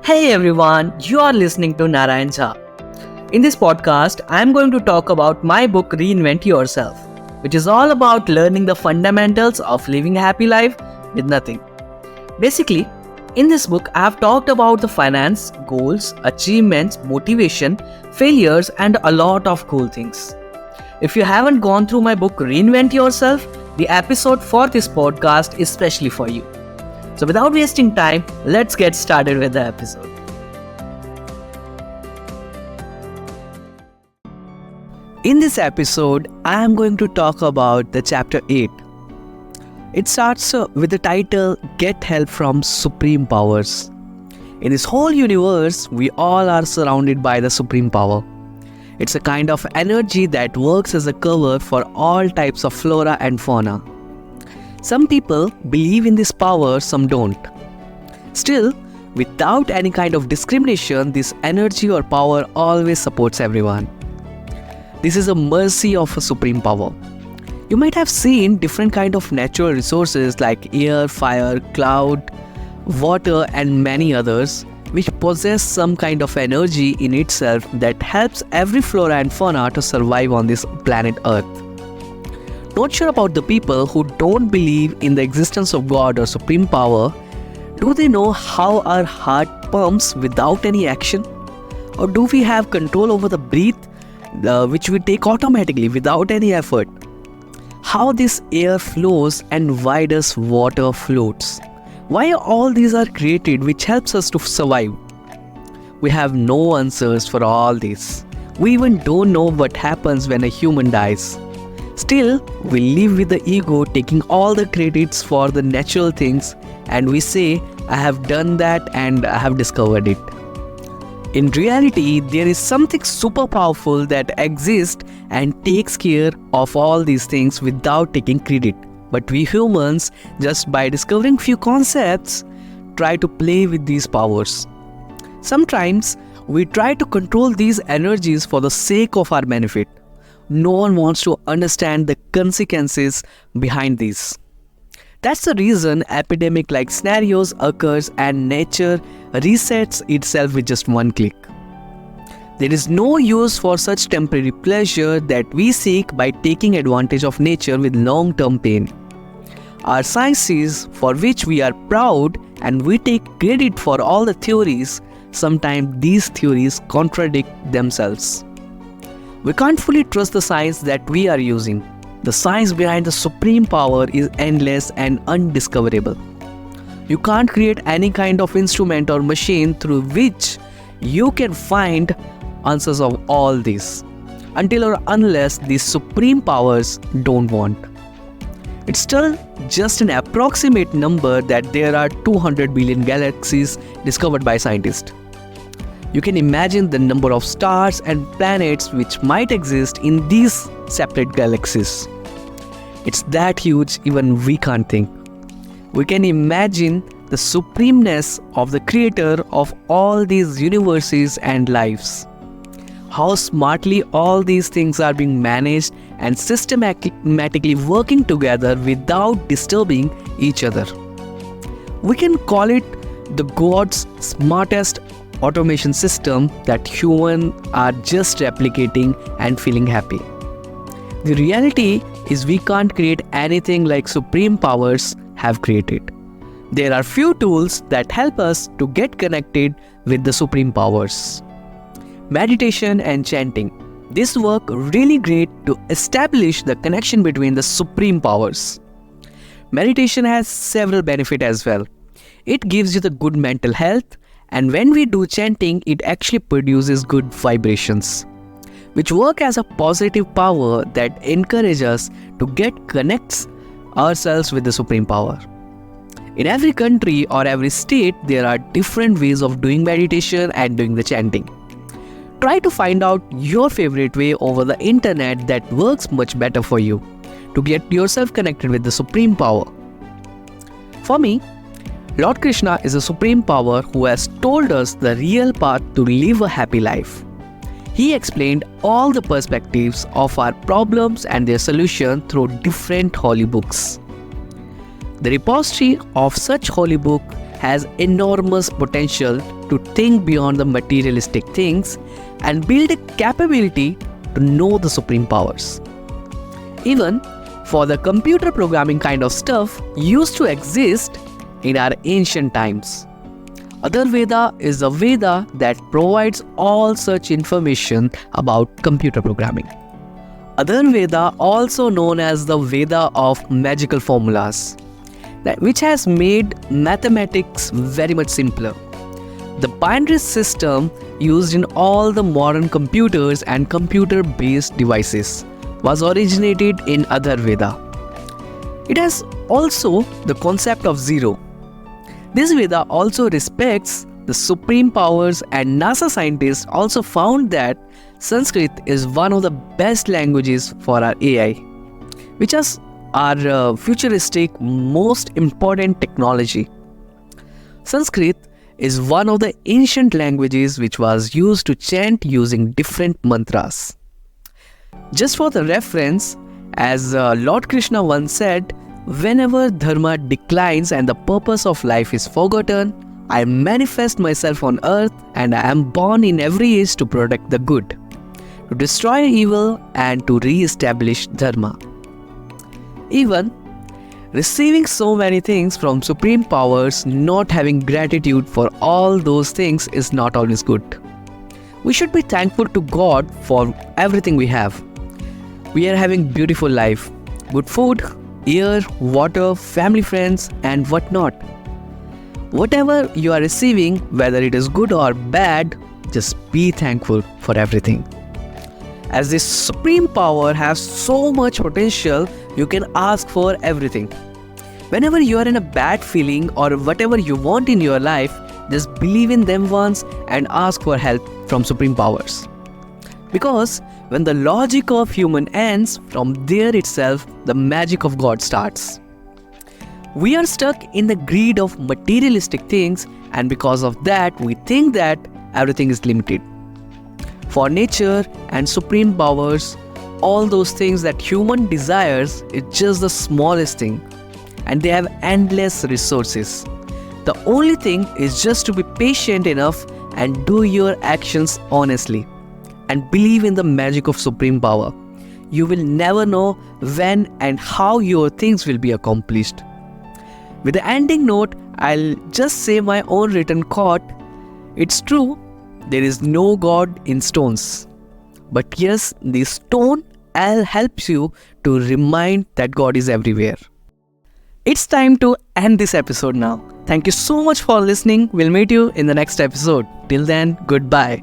Hey everyone, you are listening to Narayan Jha. In this podcast, I am going to talk about my book Reinvent Yourself, which is all about learning the fundamentals of living a happy life with nothing. Basically, in this book, I have talked about the finance, goals, achievements, motivation, failures, and a lot of cool things. If you haven't gone through my book Reinvent Yourself, the episode for this podcast is specially for you. So without wasting time, let's get started with the episode. In this episode, I am going to talk about the chapter 8. It starts with the title Get Help from Supreme Powers. In this whole universe, we all are surrounded by the supreme power. It's a kind of energy that works as a cover for all types of flora and fauna. Some people believe in this power, some don't. Still, without any kind of discrimination, this energy or power always supports everyone. This is a mercy of a supreme power. You might have seen different kind of natural resources like air, fire, cloud, water and many others which possess some kind of energy in itself that helps every flora and fauna to survive on this planet Earth. Not sure about the people who don't believe in the existence of God or supreme power. Do they know how our heart pumps without any action? Or do we have control over the breath which we take automatically without any effort? How this air flows and why does water floats? Why all these are created which helps us to survive? We have no answers for all this. We even don't know what happens when a human dies. Still, we live with the ego taking all the credits for the natural things and we say, I have done that and I have discovered it. In reality, there is something super powerful that exists and takes care of all these things without taking credit. But we humans, just by discovering few concepts, try to play with these powers. Sometimes, we try to control these energies for the sake of our benefit. No one wants to understand the consequences behind these. That's the reason epidemic-like scenarios occurs and nature resets itself with just one click. There is no use for such temporary pleasure that we seek by taking advantage of nature with long-term pain. Our sciences, for which we are proud and we take credit for all the theories, sometimes these theories contradict themselves. We can't fully trust the science that we are using. The science behind the supreme power is endless and undiscoverable. You can't create any kind of instrument or machine through which you can find answers of all this until or unless these supreme powers don't want. It's still just an approximate number that there are 200 billion galaxies discovered by scientists. You can imagine the number of stars and planets which might exist in these separate galaxies. It's that huge even we can't think. We can imagine the supremeness of the creator of all these universes and lives. How smartly all these things are being managed and systematically working together without disturbing each other. We can call it the God's smartest automation system that humans are just replicating and feeling happy. The reality is we can't create anything like supreme powers have created. There are few tools that help us to get connected with the supreme powers. Meditation and chanting. This work really great to establish the connection between the supreme powers. Meditation has several benefits as well. It gives you the good mental health, and when we do chanting, it actually produces good vibrations, which work as a positive power that encourages us to connect ourselves with the supreme power. In every country or every state, there are different ways of doing meditation and doing the chanting. Try to find out your favorite way over the internet that works much better for you to get yourself connected with the supreme power. For me, Lord Krishna is a supreme power who has told us the real path to live a happy life. He explained all the perspectives of our problems and their solution through different holy books. The repository of such holy book has enormous potential to to think beyond the materialistic things and build a capability to know the supreme powers. Even for the computer programming kind of stuff used to exist in our ancient times. Atharvaveda is a Veda that provides all such information about computer programming. Atharvaveda, also known as the Veda of magical formulas, which has made mathematics very much simpler. The binary system used in all the modern computers and computer-based devices was originated in Atharvaveda. It has also the concept of zero. This Veda also respects the supreme powers, and NASA scientists also found that Sanskrit is one of the best languages for our AI, which is our futuristic most important technology. Sanskrit is one of the ancient languages which was used to chant using different mantras. Just for the reference, as Lord Krishna once said, whenever dharma declines and the purpose of life is forgotten, I manifest myself on earth and I am born in every age to protect the good, to destroy evil and to re-establish dharma. Even receiving so many things from supreme powers, not having gratitude for all those things is not always good. We should be thankful to God for everything we have. We are having beautiful life, good food, air, water, family, friends, and whatnot. Whatever you are receiving, whether it is good or bad, just be thankful for everything. As this supreme power has so much potential, you can ask for everything. Whenever you are in a bad feeling or whatever you want in your life, just believe in them once and ask for help from supreme powers. Because when the logic of human ends, from there itself the magic of God starts. We are stuck in the greed of materialistic things, and because of that we think that everything is limited. For nature and supreme powers, all those things that human desires is just the smallest thing, and they have endless resources. The only thing is just to be patient enough and do your actions honestly and believe in the magic of supreme power. You will never know when and how your things will be accomplished. With the ending note, I'll just say my own written quote. It's true, there is no God in stones. But yes, the stone helps you to remind that God is everywhere. It's time to end this episode now. Thank you so much for listening. We'll meet you in the next episode. Till then, goodbye.